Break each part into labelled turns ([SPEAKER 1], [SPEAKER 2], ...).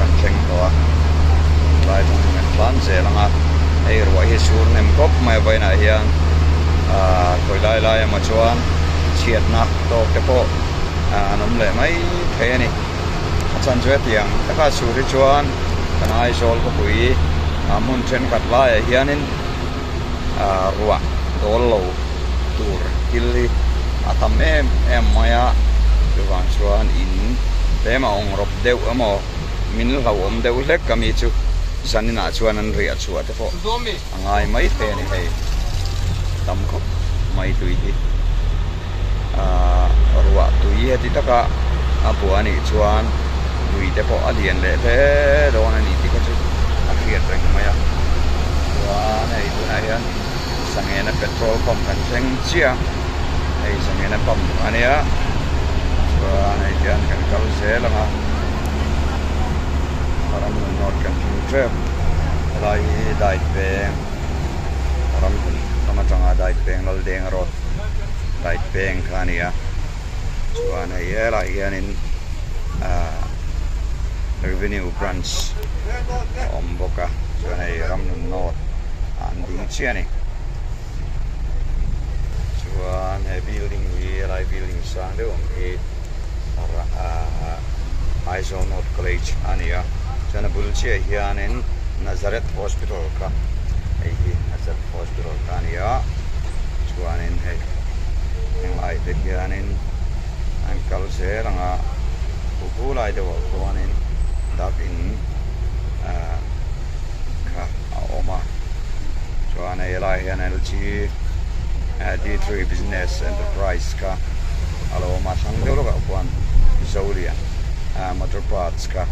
[SPEAKER 1] kan theng to lai thong men plan je langa ei ruai hi sur nem kop mai vai na hian koi lai ma chuan chiat na to te po anom le mai the ni chan chue tiang taka su ri chuan kanai sol ko pui mun chen kat lai hianin ruwa dolo tur killi atam em maya chuan chuan in tema ong rop deu amo min lo om deu lek kami chu sanina chuan an ria chu ate po angai mai the ni hei tam ko mai tui hi ruwa tui heti taka apuani chuan tui te po alien le the don ani ti ka chu a khiat reng maya chuan hei tu na hian sangena petrol pump kan theng chia hei sangena pump ania chuan hei tian kan kal se langa ram not kan thing trap lai dai peng ram tama changa dai peng lal deng ro dai peng khania chuan hei la hianin revenue branch omboka chuan hei ram not an ding chiani chuan hei building hi lai building sang de om hi Aizo North College ania chuan bul chia hianin Nazareth Hospital ka hei hi Nazareth Hospital ka ania chuanin hei ai te hianin ankal se ranga pulai de chuanin dak in ka oma chuan hei lai hian LG D3 Business Enterprise ka alo ma sang de lo ka chuan Zolia motor parts ka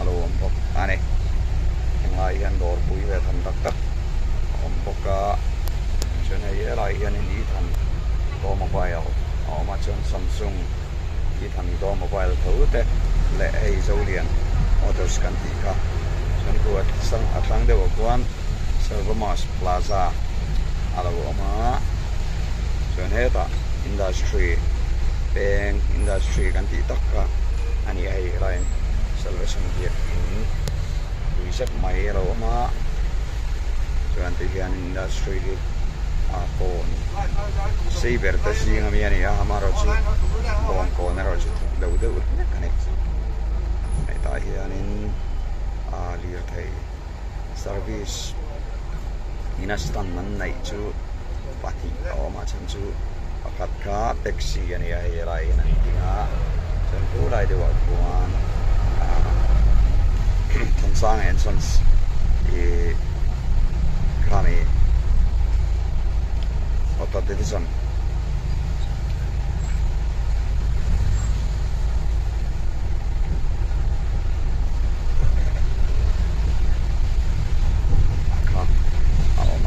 [SPEAKER 1] alo ompok ani ngai hian dor pui ve than tak tak ompok ka chuan hei lai hian in i than to mobile ma chuan Samsung i than to mobile thote le hei Zolian motors kan ti ka chuan ku sang atlang de chuan Silvermas Plaza alo oma chuan heta industry peng industry kan ti tak ka ani hei line salvation dia in reset mai lo ma chuan ti hian industry hi pon saber ta singa mi ani amaro chu bon ko na ro chu de kane ai ta hian in lir thai service inastan nan nai chu pati o ma chan chu pakat ka taxi ani ai rai nan tinga chuan ku lai de wa kuan Thongsang and Sons kami otot edition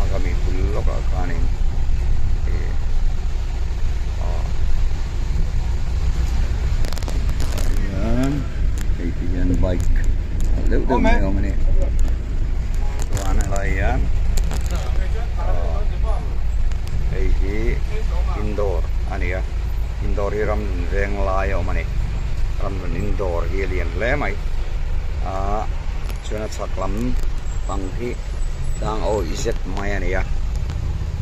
[SPEAKER 1] kami pullo ka kanin yan bike lưu đường này không này quán này là cái indoor anh ya indoor hi ram reng lai om ani ram indoor hi lian le mai chuan chak lam pang hi dang o izet mai ani ya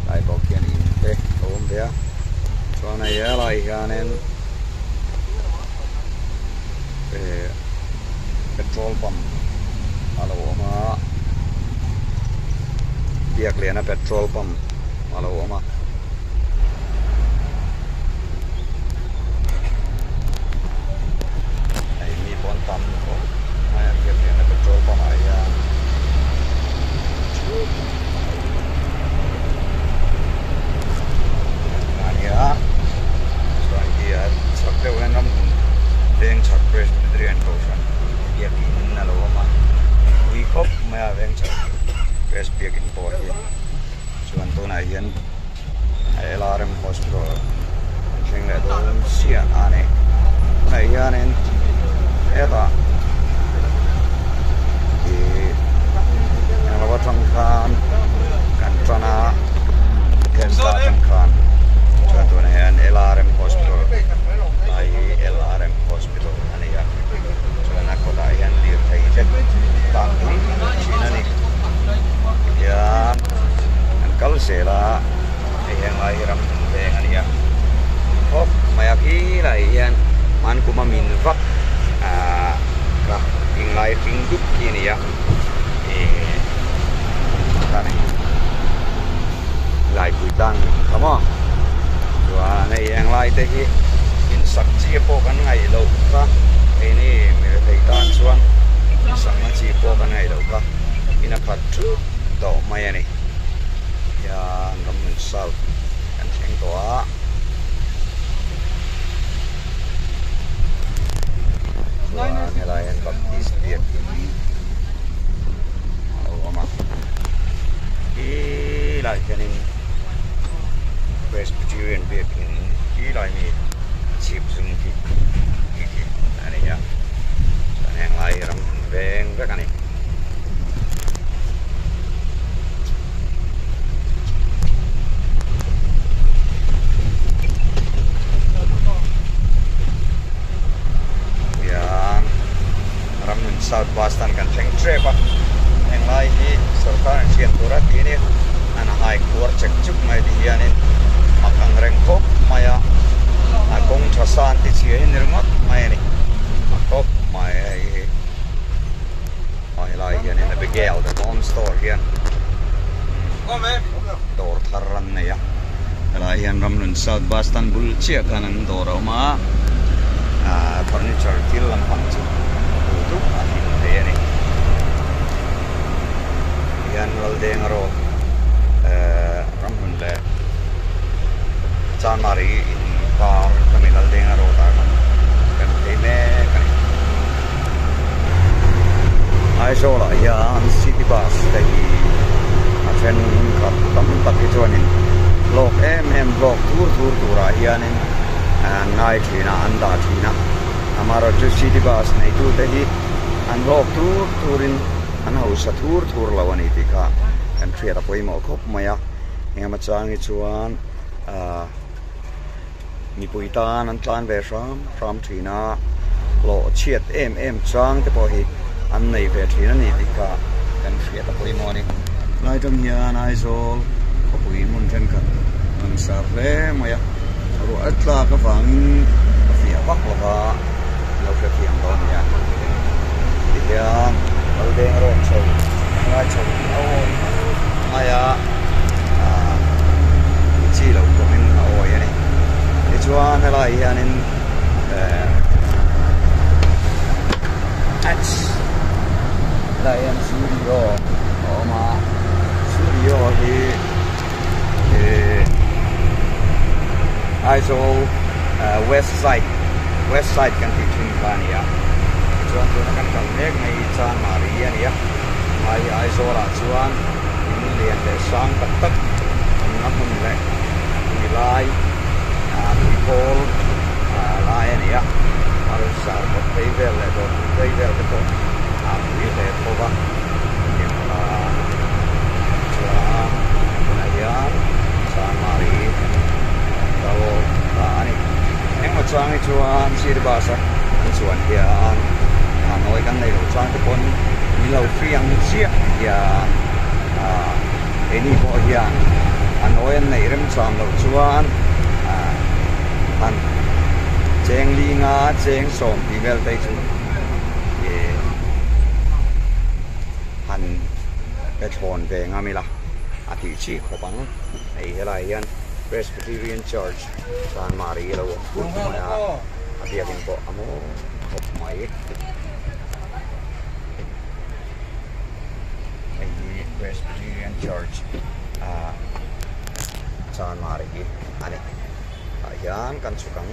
[SPEAKER 1] lai bok hian in te om te chuan ai ya lai hianen petrol pump alo oma biak liana petrol pump alo oma ai mi pon pump ko ai biak liana petrol pump ai ya ania soan kia sakte wen nam deng chak Presbyterian ko san yakin na lo ma we kop ma veng chak Presbyterian ko hi chuan to na hian LRM hospital thing le do sia ane na hianin eta lawa thang khan kan trana kensa thang khan chuan to na hian LRM hospital ai LRM hospital ani ya chuan a ko da hian lir thei lai ring dup ini ya kan lai butang kamu dua này yang lai teh in sak cipo kan ngai lo ka ini mere tei tan suan sak ma cipo kan ngai lo ka ina patru do mai ni ya ngam sal kan seng toa nelayan baptis dia oh ma ilai kanin Presbyterian baking ilai ni chip sung ki ani ya yang lain orang beng kan ni South Boston kan seng trepa yang lain di serta sian turat ini anak hai keluar cek cuk mai dianin makan rengkok maya akong trasan di sini nirmat mai ni makok mai lain ini lebih gel the home store kian door tharan ne ya lain ramnun South Boston bul cia kanan door ma furniture til lampang cu itu ini yan waldeng ro ramun le mari ini par kami waldeng ro ta kan teme kan ai so la yan city bus dai afen kap tam pati chuanin blok blok tur yanin ngai thina anda thina amaro ju city bus nei tu te hi an blok turin an hausa tur lawani tika kan thriata poimo khop maya engama changi chuan mi puitan an tlan ve ram thina lo chiat em chang te po hi an nei ve thina ni tika kan thriata poimo ni lai tam hian ai zol ko pui mun chen kan an sar le maya ro atla ka wang fia bak lawa lo ka thiam don ya yang waldeng ro chau ngai chau oi maya chi lo ko min oi ani ni chuan lai hianin ach lai an studio ma studio hi aiso west side kan ti thing kan ya chuan tu kan kal mek nei chan mari ani ya mai aiso la chuan in lian le sang tak na mun le ni lai ni pol lai ani ya al sar ko peivel le do peivel ke to ni le to ba ni la chuan na ya chan mari tawo ani engma changi chuan sir basa chuan hian noi kan nei lo chuan te pon ni lo friang chia ya eni bo hian anoi an nei rem cham lo chuan an cheng li nga cheng som ti vel tai chu han pe thon ve nga mi la ati chi khopang ei helai hian Presbyterian Church San Mari lo ya dia tingko amo khop mai ini Presbyterian Church San Mari ani hian kan sukang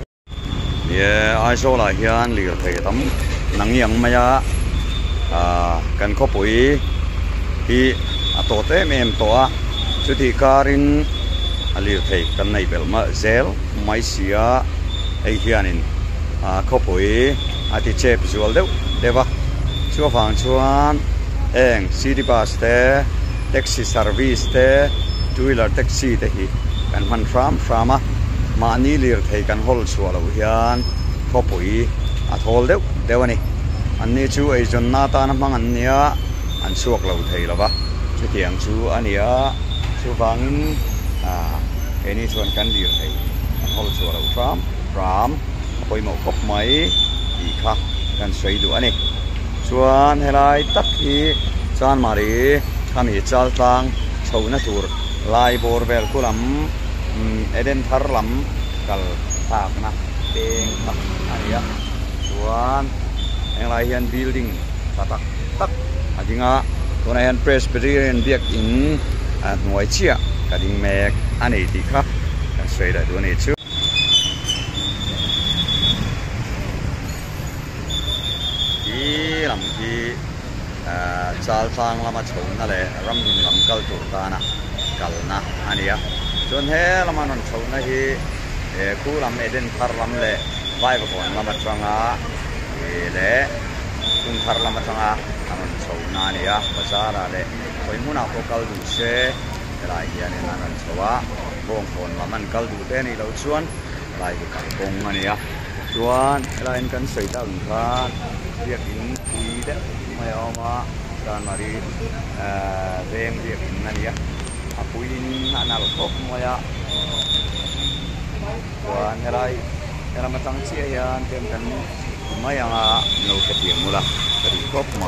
[SPEAKER 1] ye ai so la hian li thei tam nang yang maya kan khopui hi atote mem to a chuti karin alir thei kan nei bel ma zel mai sia ei hianin khopui ati chep zual deuh dewa chu phang chuan eng city bus te taxi service te two wheeler taxi te hi kan man frama ma ni lir thei kan hol chualo hian khopui a thol deuh dewani anni chu ei jon na ta na mang annia an suak lo thei lawa chu tiang chu ania chu wangin ini chuan kan lir thei an hol chualo ram poimo khop mai i kha kan sei du ani chu chuan helai tak hi chan mari khami chal tang chhouna tur lai bor vel kulam eden thar lam kal tak na teng tak ania chuan helai hian building tak tak adinga tuna hian Presbyterian biak in hnuai chia kading mek ani ti kha kan sei da du ni chu lam hi chal tang lama chhouna le ram hin lam kal tur ta na kalna ania chuan he lama non chhouna hi khu lam eden thar lam le vai ba kon lama changa le tung thar lama changa anon chhouna ania bazara le khoi muna ko kal du se lai hian en anon chowa bong kon laman kal du te ni lo chuan lai bu kal bong ania chuan lai en kan sei ta un khan việc in thì đấy mà ông đoàn mà đi xem việc này nhá cuối in nào tốt mà ya còn cái này mà tăng chia ya thêm cái mấy yang nấu cái gì mua là cái tốt mà